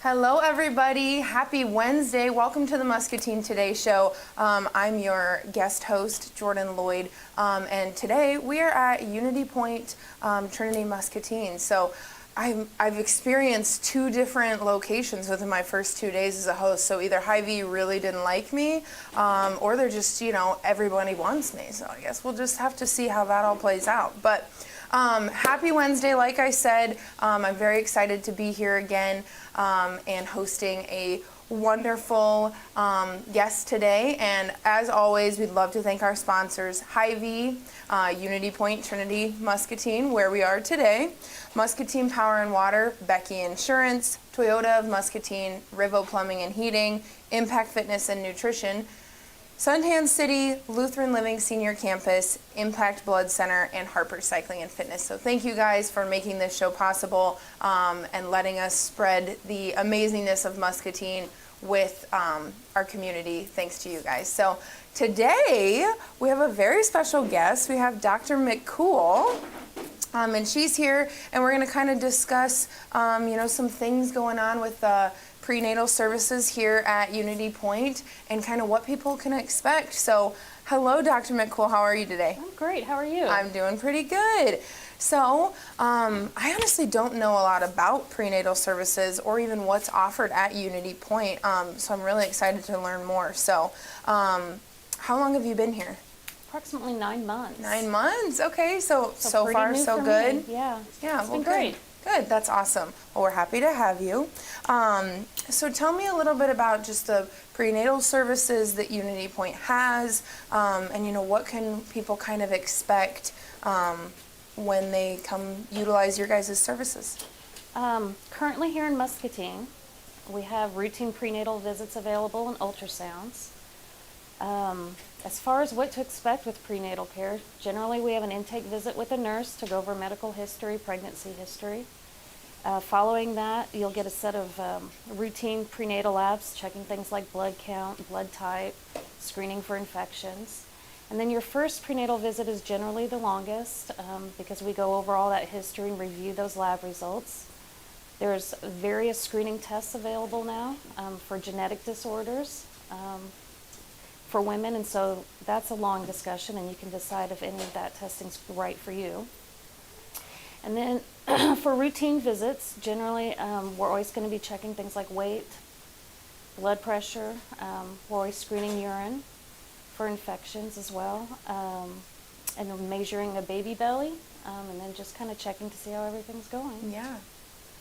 Hello, everybody. Happy Wednesday. Welcome to the Muscatine Today Show. I'm your guest host, Jordan Lloyd, and today we are at Unitypoint, Trinity Muscatine. So I've experienced two different locations within my first 2 days as a host. So either Hy-Vee really didn't like me, or they're just, everybody wants me. So I guess we'll just have to see how that all plays out. But happy Wednesday, like I said. I'm very excited to be here again and hosting a wonderful guest today. And as always, we'd love to thank our sponsors, Hy-Vee, Unitypoint, Trinity Muscatine, where we are today, Muscatine Power and Water, Becky Insurance, Toyota of Muscatine, Rivo Plumbing and Heating, Impact Fitness and Nutrition, Suntan City, Lutheran Living Senior Campus, Impact Blood Center, and Harper Cycling and Fitness. So thank you guys for making this show possible and letting us spread the amazingness of Muscatine with our community. Thanks to you guys. So today we have a very special guest. We have Dr. McCool. And she's here, and we're going to kind of discuss, some things going on with prenatal services here at Unitypoint and kind of what people can expect. So, hello, Dr. McCool. How are you today? I'm great. How are you? I'm doing pretty good. So, I honestly don't know a lot about prenatal services or even what's offered at Unitypoint. So I'm really excited to learn more. So, how long have you been here? Approximately 9 months. 9 months. Okay. So far, so good. Me. Yeah. Yeah. It's been great. Good. That's awesome. Well, we're happy to have you. So tell me a little bit about just the prenatal services that Unitypoint has, and what can people kind of expect when they come utilize your guys' services? Currently here in Muscatine, we have routine prenatal visits available and ultrasounds. As far as what to expect with prenatal care, generally we have an intake visit with a nurse to go over medical history, pregnancy history. Following that, you'll get a set of routine prenatal labs, checking things like blood count, blood type, screening for infections. And then your first prenatal visit is generally the longest because we go over all that history and review those lab results. There's various screening tests available now for genetic disorders for women, and so that's a long discussion, and you can decide if any of that testing's right for you. And then for routine visits, generally we're always going to be checking things like weight, blood pressure, we're always screening urine for infections as well, and then measuring a baby belly, and then just kind of checking to see how everything's going. Yeah.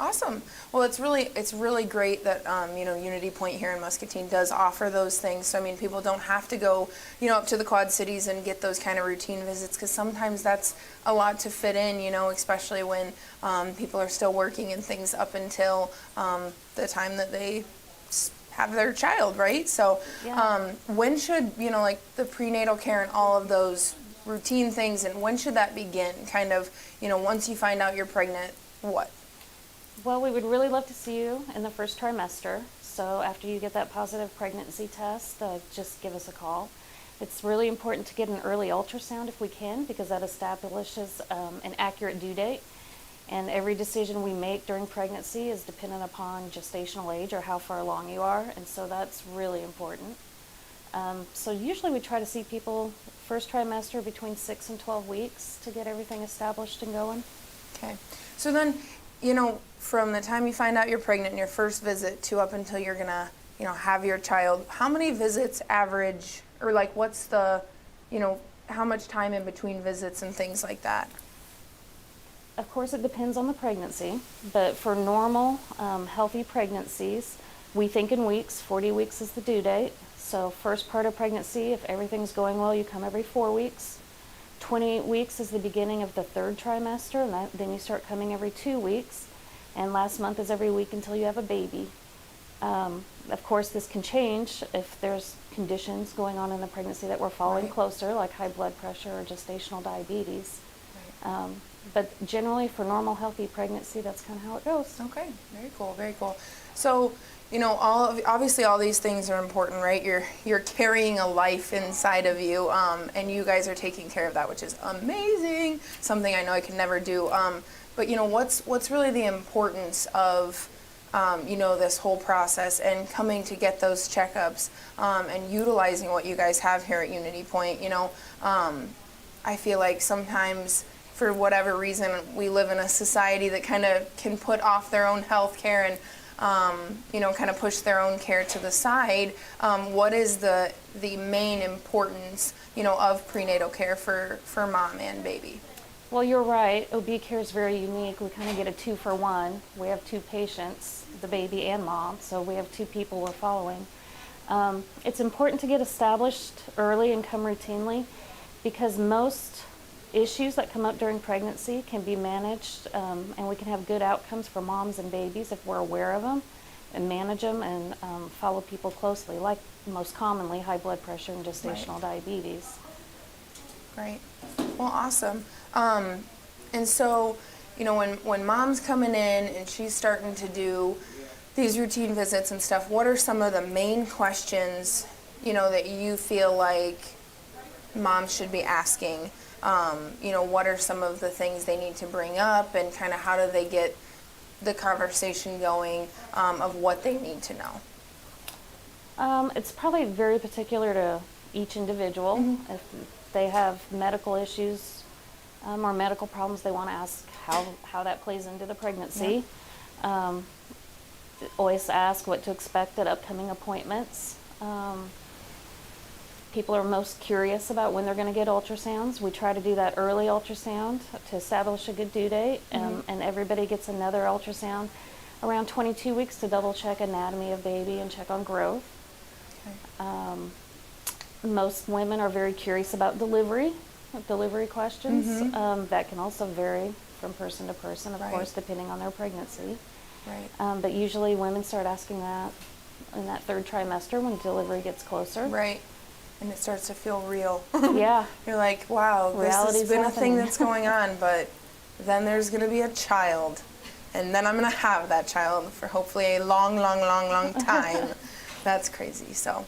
Awesome. Well, it's really great that Unitypoint here in Muscatine does offer those things. So I mean, people don't have to go up to the Quad Cities and get those kind of routine visits, because sometimes that's a lot to fit in. Especially when people are still working and things up until the time that they have their child, right? So Yeah. When should like the prenatal care and all of those routine things, and when should that begin? Kind of once you find out you're pregnant, what? Well, we would really love to see you in the first trimester. So after you get that positive pregnancy test, just give us a call. It's really important to get an early ultrasound if we can, because that establishes an accurate due date. And every decision we make during pregnancy is dependent upon gestational age or how far along you are. And so that's really important. So usually we try to see people first trimester between 6 and 12 weeks to get everything established and going. Okay. So then, from the time you find out you're pregnant in your first visit to up until you're gonna, have your child, how many visits average, or like what's the, how much time in between visits and things like that? Of course, it depends on the pregnancy, but for normal, healthy pregnancies, we think in weeks. 40 weeks is the due date. So first part of pregnancy, if everything's going well, you come every 4 weeks. 28 weeks is the beginning of the third trimester, and then you start coming every 2 weeks. And last month is every week until you have a baby. Of course, this can change if there's conditions going on in the pregnancy that we're following Right. closer, like high blood pressure or gestational diabetes. Right. But generally, for normal, healthy pregnancy, that's kind of how it goes. Okay, very cool, very cool. So, obviously all these things are important, right? You're carrying a life inside of you, and you guys are taking care of that, which is amazing. Something I know I can never do. But what's really the importance of this whole process and coming to get those checkups and utilizing what you guys have here at Unitypoint. I feel like sometimes, for whatever reason, we live in a society that kind of can put off their own health care and kind of push their own care to the side. What is the main importance, of prenatal care for mom and baby? Well, you're right. OB care is very unique. We kind of get a 2-for-1. We have 2 patients, the baby and mom, so we have 2 people we're following. It's important to get established early and come routinely, because most issues that come up during pregnancy can be managed, and we can have good outcomes for moms and babies if we're aware of them and manage them and follow people closely, like most commonly high blood pressure and gestational diabetes. Right. Well, awesome. And so, when mom's coming in and she's starting to do these routine visits and stuff, what are some of the main questions, that you feel like moms should be asking? What are some of the things they need to bring up, and kind of how do they get the conversation going of what they need to know? It's probably very particular to each individual. Mm-hmm. If they have medical issues or medical problems, they want to ask how that plays into the pregnancy. Yeah. Always ask what to expect at upcoming appointments. People are most curious about when they're going to get ultrasounds. We try to do that early ultrasound to establish a good due date, and everybody gets another ultrasound around 22 weeks to double check anatomy of baby and check on growth. Okay. Most women are very curious about delivery questions. That can also vary from person to person, of course, depending on their pregnancy. Right. But usually women start asking that in that 3rd trimester when delivery gets closer. Right. And it starts to feel real. Yeah. You're like, wow, Reality's this has been happening. a thing that's going on, but then there's going to be a child. And then I'm going to have that child for hopefully a long, long, long, long time. That's crazy. So,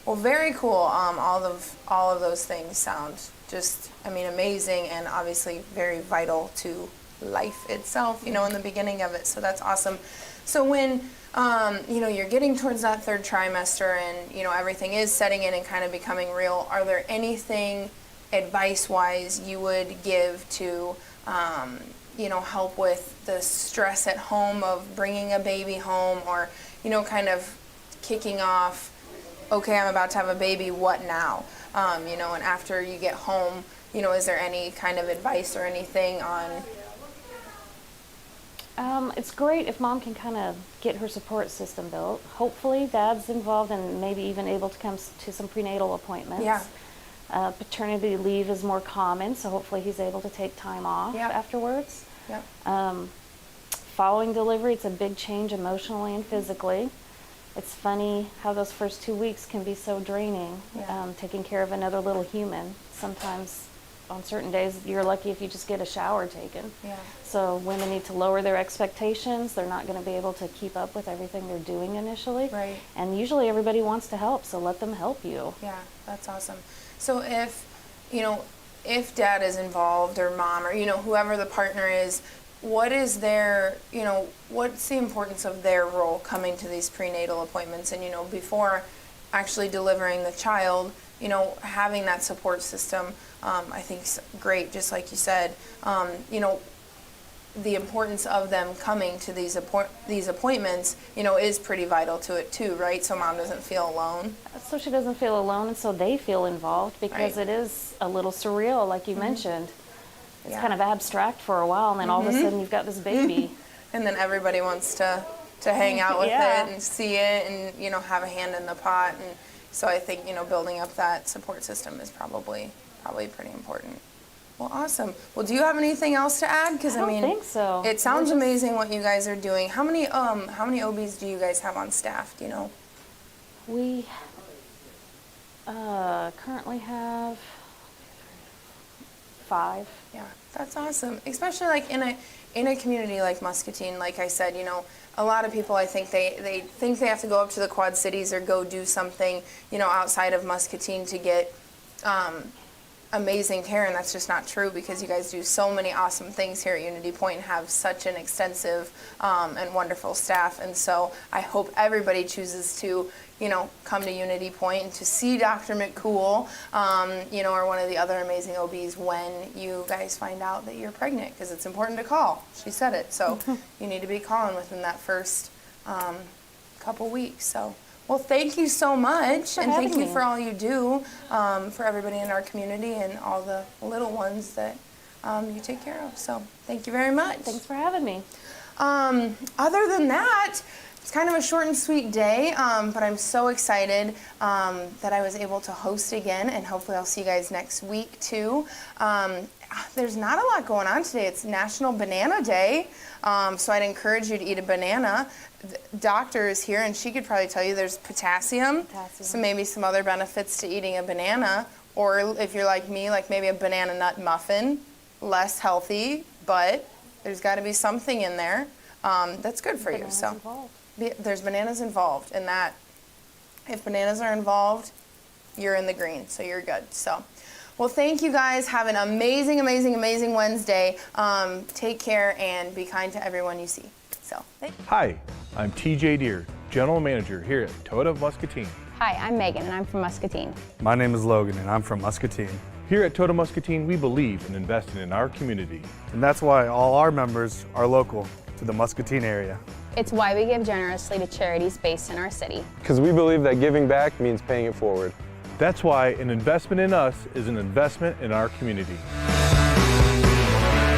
well, very cool. All of those things sound just, amazing, and obviously very vital to life itself, in the beginning of it. So that's awesome. So when you're getting towards that 3rd trimester and, everything is setting in and kind of becoming real, are there anything advice-wise you would give to, help with the stress at home of bringing a baby home, or, kind of kicking off, okay, I'm about to have a baby, what now? And after you get home, is there any kind of advice or anything on? It's great if mom can kind of get her support system built. Hopefully dad's involved and maybe even able to come to some prenatal appointments. Yeah. Paternity leave is more common, so hopefully he's able to take time off afterwards. Yep. Following delivery, it's a big change emotionally and physically. It's funny how those first 2 weeks can be so draining, taking care of another little human. Sometimes on certain days you're lucky if you just get a shower taken. Yeah. So women need to lower their expectations. They're not going to be able to keep up with everything they're doing initially. Right. And usually everybody wants to help, so let them help you. Yeah, that's awesome. So if dad is involved, or mom, or whoever the partner is, what is their, what's the importance of their role coming to these prenatal appointments, and before actually delivering the child, having that support system, I think is great, just like you said. The importance of them coming to these appointments, is pretty vital to it too, right? So mom doesn't feel alone. So she doesn't feel alone, and so they feel involved, because it is a little surreal, like you mentioned. It's kind of abstract for a while, and then all of a sudden you've got this baby. And then everybody wants to hang out with it and see it and, have a hand in the pot. And so I think, building up that support system is probably pretty important. Well, awesome. Well, do you have anything else to add? Because I don't think so. It sounds amazing what you guys are doing. How many OBs do you guys have on staff? Do you know? We currently have 5. Yeah, that's awesome. Especially like in a community like Muscatine. Like I said, a lot of people, I think they think they have to go up to the Quad Cities or go do something, outside of Muscatine to get amazing care, and that's just not true because you guys do so many awesome things here at Unitypoint and have such an extensive and wonderful staff. And so I hope everybody chooses to, come to Unitypoint and to see Dr. McCool, or one of the other amazing OBs when you guys find out that you're pregnant, because it's important to call. She said it, so you need to be calling within that first couple weeks. So. Well, thank you so much, and thank you for all you do for everybody in our community and all the little ones that you take care of. So thank you very much. Thanks for having me. Other than that, it's kind of a short and sweet day, but I'm so excited that I was able to host again, and hopefully I'll see you guys next week too. There's not a lot going on today. It's National Banana Day, so I'd encourage you to eat a banana. The doctor is here, and she could probably tell you there's potassium, so maybe some other benefits to eating a banana. Or if you're like me, like maybe a banana nut muffin, less healthy, but there's got to be something in there that's good for you. So there's bananas involved, and that if bananas are involved, you're in the green, so you're good. So. Well, thank you guys. Have an amazing, amazing, amazing Wednesday. Take care and be kind to everyone you see. So, thanks. Hi, I'm TJ Deere, General Manager here at Toyota of Muscatine. Hi, I'm Megan and I'm from Muscatine. My name is Logan and I'm from Muscatine. Here at Toyota Muscatine, we believe in investing in our community. And that's why all our members are local to the Muscatine area. It's why we give generously to charities based in our city. Because we believe that giving back means paying it forward. That's why an investment in us is an investment in our community.